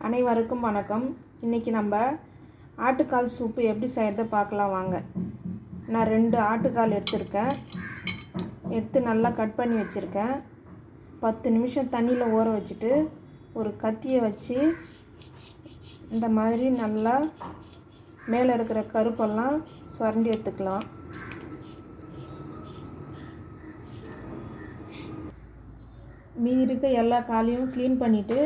அனைவருக்கும் வணக்கம். இன்றைக்கி நம்ம ஆட்டுக்கால் சூப்பு எப்படி செய்கிறத பார்க்கலாம் வாங்க. நான் 2 ஆட்டுக்கால் எடுத்து நல்லா கட் பண்ணி வச்சுருக்கேன். 10 நிமிஷம் தண்ணியில் ஊற வச்சுட்டு ஒரு கத்தியை வச்சு இந்த மாதிரி நல்லா மேலே இருக்கிற கருப்பெல்லாம் சுரண்டி எடுத்துக்கலாம். மீதி இருக்க எல்லா காலையும் க்ளீன் பண்ணிவிட்டு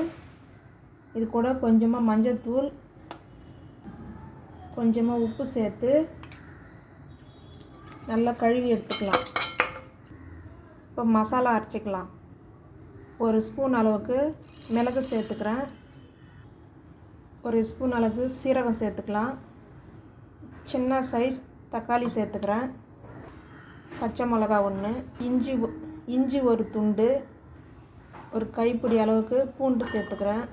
இது கூட கொஞ்சமாக மஞ்சள்தூள், கொஞ்சமாக உப்பு சேர்த்து நல்லா கழுவி எடுத்துக்கலாம். இப்போ மசாலா அரைச்சிக்கலாம். 1 ஸ்பூன் அளவுக்கு மிளகு சேர்த்துக்கிறேன். 1 ஸ்பூன் அளவுக்கு சீரகம் சேர்த்துக்கலாம். சின்ன சைஸ் தக்காளி சேர்த்துக்கிறேன். பச்சை மிளகா 1, இஞ்சி 1 துண்டு, ஒரு கைப்பிடி அளவுக்கு பூண்டு சேர்த்துக்கிறேன்.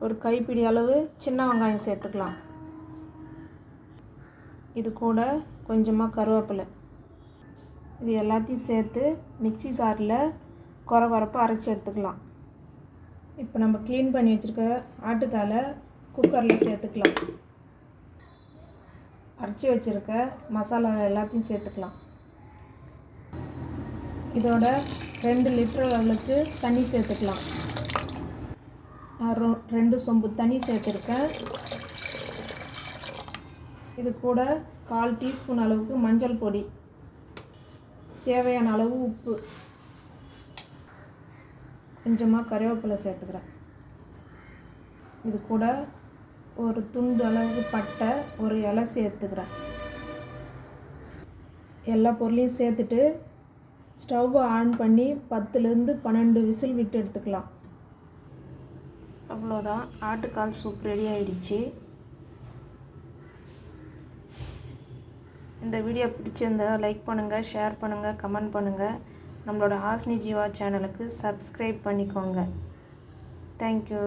ஒரு கைப்பிடி அளவு சின்ன வெங்காயம் சேர்த்துக்கலாம். இது கூட கொஞ்சமாக கருவேப்பிலை. இது எல்லாத்தையும் சேர்த்து மிக்ஸி ஜாரில் கொரகொரப்பாக அரைச்சி எடுத்துக்கலாம். இப்போ நம்ம க்ளீன் பண்ணி வச்சுருக்க ஆட்டுக்காலை குக்கரில் சேர்த்துக்கலாம். அரைச்சி வச்சுருக்க மசாலா எல்லாத்தையும் சேர்த்துக்கலாம். இதோட 2 லிட்டர் அளவுக்கு தண்ணி சேர்த்துக்கலாம். 2 சொம்பு தண்ணி சேர்த்துருக்கேன். இது கூட 1/4 டீஸ்பூன் அளவுக்கு மஞ்சள் பொடி, தேவையான அளவு உப்பு, கொஞ்சமாக கருவேப்பிலை சேர்த்துக்கிறேன். இது கூட ஒரு துண்டு அளவுக்கு பட்டை, ஒரு இலை சேர்த்துக்கிறேன். எல்லா பொருளையும் சேர்த்துட்டு ஸ்டவ்வை ஆன் பண்ணி 10லேருந்து 12 விசில் விட்டு எடுத்துக்கலாம். அவ்வளோதான், ஆட்டுக்கால் சூப் ரெடி ஆகிடுச்சு. இந்த வீடியோ பிடிச்சிருந்தா லைக் பண்ணுங்கள், ஷேர் பண்ணுங்கள், கமெண்ட் பண்ணுங்கள். நம்மளோட ஹாஸ்னி ஜீவா சேனலுக்கு சப்ஸ்கிரைப் பண்ணிக்கோங்க. தேங்க்யூ.